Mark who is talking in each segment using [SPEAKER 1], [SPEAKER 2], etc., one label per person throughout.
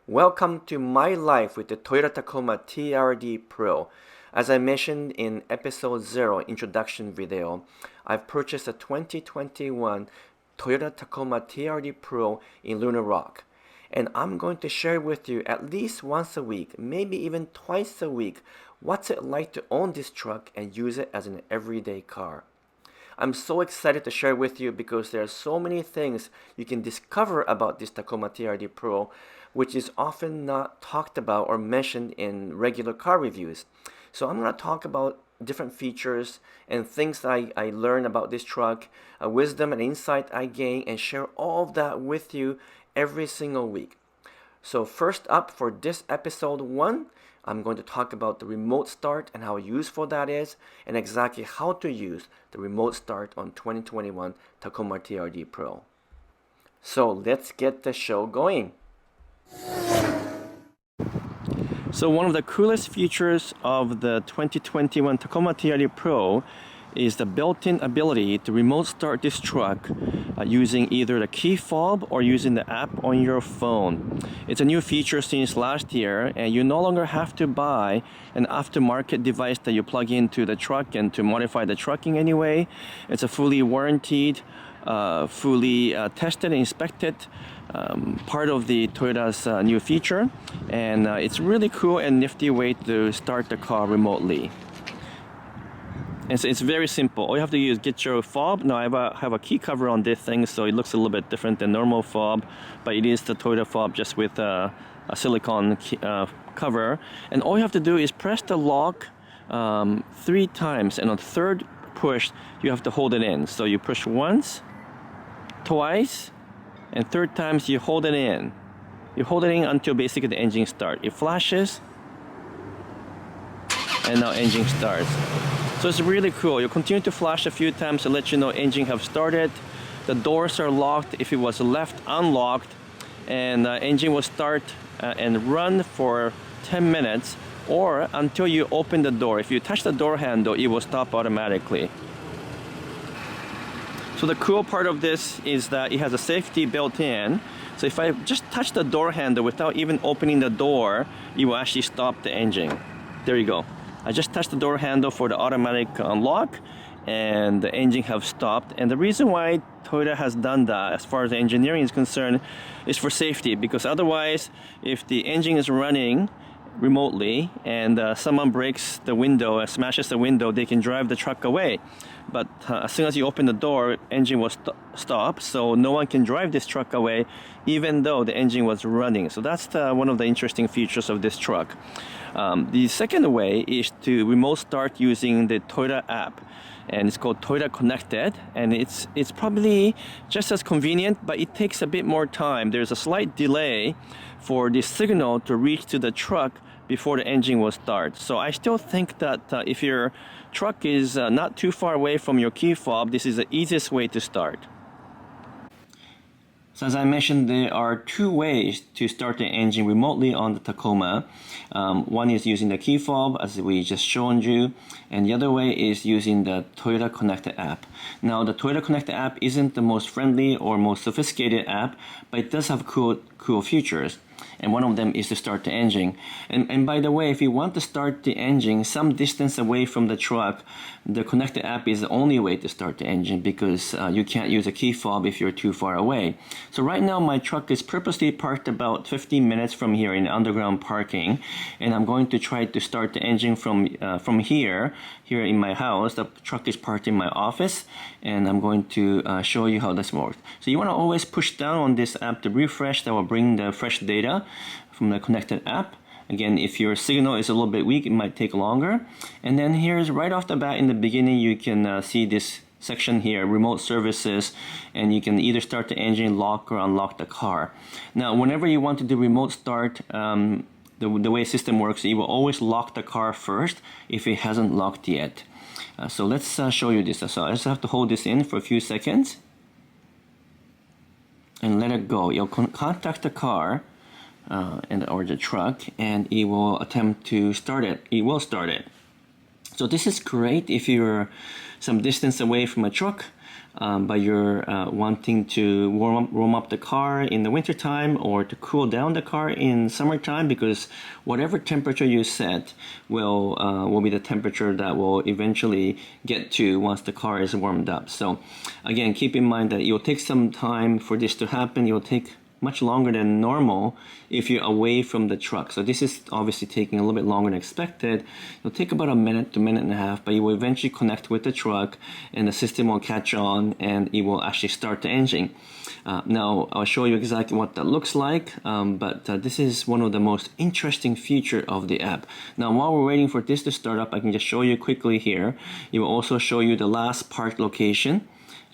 [SPEAKER 1] Welcome to my life with the Toyota Tacoma TRD Pro. As I mentioned in episode 0 introduction video, I've purchased a 2021 Toyota Tacoma TRD Pro in Lunar Rock. And I'm going to share with you at least once a week, maybe even twice a week, what's it like to own this truck and use it as an everyday car. I'm so excited to share with you because there are so many things you can discover about this Tacoma TRD Pro, which is often not talked about or mentioned in regular car reviews. So I'm going to talk about different features and things I learned about this truck, wisdom and insight I gain, and share all of that with you every single week. So first up for this episode 1, I'm going to talk about the remote start and how useful that is, and exactly how to use the remote start on 2021 Tacoma TRD Pro. So let's get the show going. So one of the coolest features of the 2021 Tacoma TRD Pro is the built-in ability to remote start this truck using either the key fob or using the app on your phone. It's a new feature since last year, and you no longer have to buy an aftermarket device that you plug into the truck and to modify the truck in any way. It's a fully warranted, fully tested and inspected part of the Toyota's new feature, and it's really cool and nifty way to start the car remotely. And so it's very simple. All you have to do is get your fob. Now I have a key cover on this thing, so it looks a little bit different than normal fob, but it is the Toyota fob just with a silicone cover. And all you have to do is press the lock 3 times, and on the third push you have to hold it in. So you push once, twice, and third times you hold it in. You hold it in until basically the engine starts. It flashes, and now engine starts. So it's really cool. You'll continue to flash a few times to let you know engine have started. The doors are locked if it was left unlocked, and engine will start and run for 10 minutes or until you open the door. If you touch the door handle, it will stop automatically. So the cool part of this is that it has a safety built in. So if I just touch the door handle without even opening the door, it will actually stop the engine. There you go. I just touched the door handle for the automatic unlock, and the engine have stopped. And the reason why Toyota has done that, as far as the engineering is concerned, is for safety. Because otherwise, if the engine is running remotely and someone breaks the window, smashes the window, they can drive the truck away. But as soon as you open the door, engine will stop, so no one can drive this truck away, even though the engine was running. So that's one of the interesting features of this truck. The second way is to remote start using the Toyota app, and it's called Toyota Connected, and it's probably just as convenient, but it takes a bit more time. There's a slight delay for the signal to reach to the truck before the engine will start. So I still think that if your truck is not too far away from your key fob, this is the easiest way to start. So as I mentioned, there are 2 ways to start the engine remotely on the Tacoma. One is using the key fob, as we just shown you, and the other way is using the Toyota Connected app. Now, the Toyota Connected app isn't the most friendly or most sophisticated app, but it does have cool features. And one of them is to start the engine. And by the way, if you want to start the engine some distance away from the truck, the Connected app is the only way to start the engine, because you can't use a key fob if you're too far away. So right now my truck is purposely parked about 15 minutes from here in underground parking, and I'm going to try to start the engine from here in my house. The truck is parked in my office, and I'm going to show you how this works. So you want to always push down on this app to refresh. That will bring the fresh data from the Connected app. Again, if your signal is a little bit weak, it might take longer. And then here's right off the bat in the beginning, you can see this section here, remote services, and you can either start the engine, lock or unlock the car. Now, whenever you want to do remote start, the way system works, it will always lock the car first if it hasn't locked yet. So let's show you this. So I just have to hold this in for a few seconds and let it go. You'll contact the car or the truck, and it will attempt to start it. It will start it. So this is great if you're some distance away from a truck. but you're wanting to warm up the car in the wintertime or to cool down the car in summertime, because whatever temperature you set will be the temperature that will eventually get to once the car is warmed up. So again, keep in mind that it will take some time for this to happen. It will take much longer than normal if you're away from the truck. So this is obviously taking a little bit longer than expected. It'll take about a minute to minute and a half, but you will eventually connect with the truck and the system will catch on and it will actually start the engine. Now I'll show you exactly what that looks like, but this is one of the most interesting features of the app. Now while we're waiting for this to start up, I can just show you quickly here. It will also show you the last park location.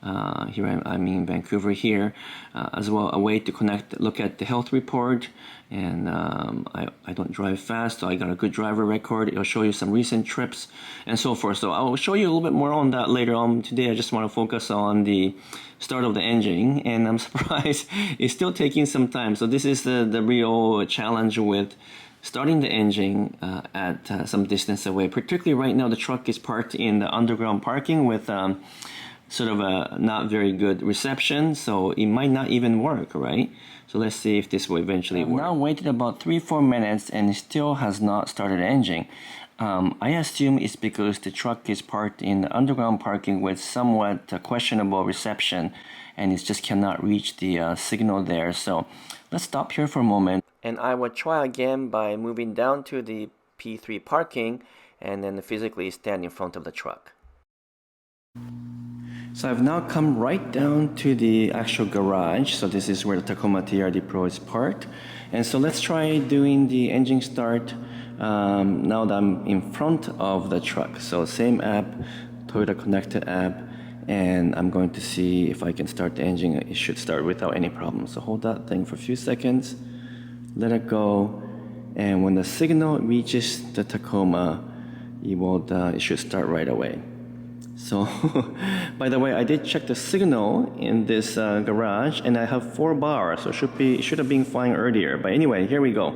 [SPEAKER 1] Here I'm in Vancouver here, as well a way to connect, look at the health report, and I don't drive fast, so I got a good driver record. It'll show you some recent trips and so forth. So I'll show you a little bit more on that later on. Today I just want to focus on the start of the engine, and I'm surprised it's still taking some time. So this is the real challenge with starting the engine at some distance away. Particularly right now the truck is parked in the underground parking with sort of a not very good reception, so it might not even work, right? So let's see if this will eventually work. Now waited about 3-4 minutes and it still has not started the engine. I assume it's because the truck is parked in the underground parking with somewhat questionable reception and it just cannot reach the signal there. So let's stop here for a moment and I will try again by moving down to the P3 parking and then physically stand in front of the truck. So I've now come right down to the actual garage. So this is where the Tacoma TRD Pro is parked. And so let's try doing the engine start now that I'm in front of the truck. So same app, Toyota Connected app, and I'm going to see if I can start the engine. It should start without any problem. So hold that thing for a few seconds, let it go, and when the signal reaches the Tacoma, it should start right away. So, by the way, I did check the signal in this garage, and I have 4 bars, so it should have been fine earlier. But anyway, here we go.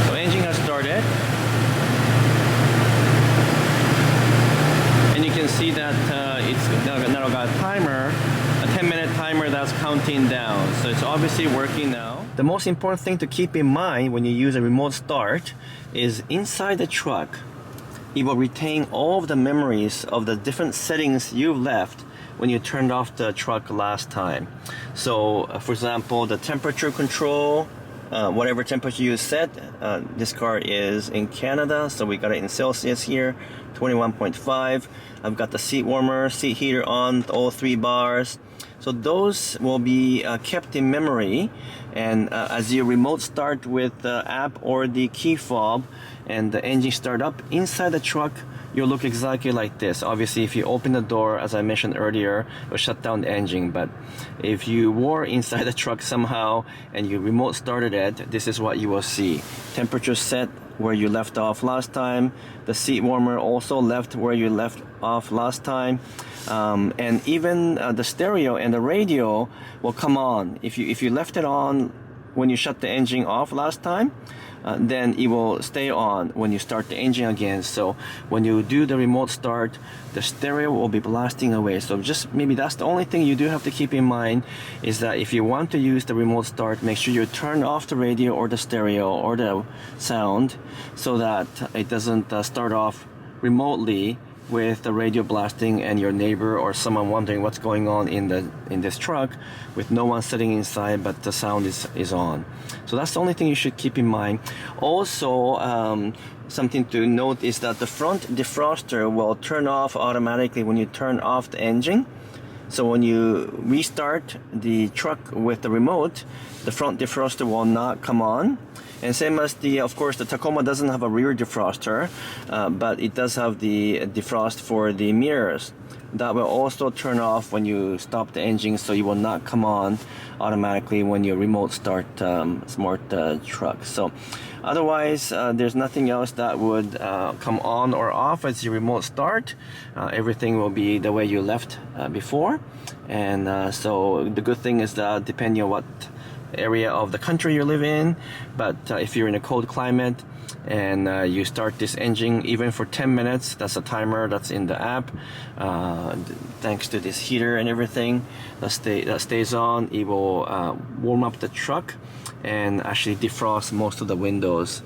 [SPEAKER 1] So, engine has started, and you can see that it's now got a timer, a 10-minute timer that's counting down. So it's obviously working now. The most important thing to keep in mind when you use a remote start is inside the truck, it will retain all of the memories of the different settings you've left when you turned off the truck last time. So, for example, the temperature control, whatever temperature you set, this car is in Canada, so we got it in Celsius here, 21.5. I've got the seat warmer, seat heater on, all 3 bars. So those will be kept in memory, and as you remote start with the app or the key fob and the engine start up inside the truck, you'll look exactly like this. Obviously, if you open the door, as I mentioned earlier, it'll shut down the engine. But if you were inside the truck somehow and you remote started it, this is what you will see. Temperature set where you left off last time. The seat warmer also left where you left off last time. And even the stereo and the radio will come on. If you left it on when you shut the engine off last time, then it will stay on when you start the engine again. So when you do the remote start, the stereo will be blasting away. So just maybe that's the only thing you do have to keep in mind, is that if you want to use the remote start, make sure you turn off the radio or the stereo or the sound so that it doesn't start off remotely with the radio blasting and your neighbor or someone wondering what's going on in this truck with no one sitting inside, but the sound is on. So that's the only thing you should keep in mind. Also, something to note is that the front defroster will turn off automatically when you turn off the engine. So when you restart the truck with the remote, the front defroster will not come on. And same as of course, the Tacoma doesn't have a rear defroster, but it does have the defrost for the mirrors. That will also turn off when you stop the engine, so it will not come on automatically when you remote start smart truck. So otherwise, there's nothing else that would come on or off as you remote start. Everything will be the way you left before. And so the good thing is that depending on what area of the country you live in, but if you're in a cold climate, and you start this engine even for 10 minutes. That's a timer that's in the app. Thanks to this heater and everything that stays on, it will warm up the truck and actually defrost most of the windows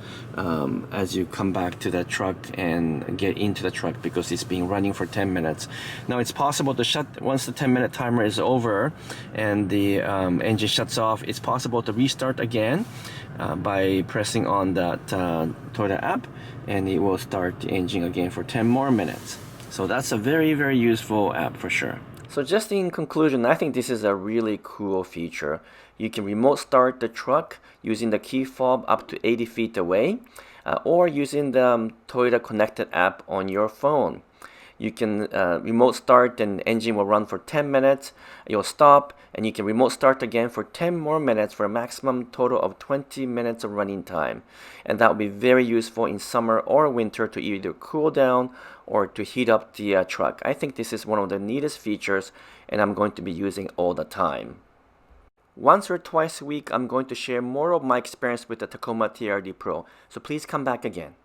[SPEAKER 1] as you come back to the truck and get into the truck, because it's been running for 10 minutes. Now it's possible to shut, once the 10-minute timer is over and the engine shuts off, it's possible to restart again by pressing on that Toyota app, and it will start the engine again for 10 more minutes. So that's a very, very useful app for sure. So just in conclusion, I think this is a really cool feature. You can remote start the truck using the key fob up to 80 feet away, or using the Toyota Connected app on your phone. You can remote start and the engine will run for 10 minutes. You'll stop and you can remote start again for 10 more minutes for a maximum total of 20 minutes of running time. And that will be very useful in summer or winter to either cool down or to heat up the truck. I think this is one of the neatest features, and I'm going to be using all the time. Once or twice a week, I'm going to share more of my experience with the Tacoma TRD Pro, so please come back again.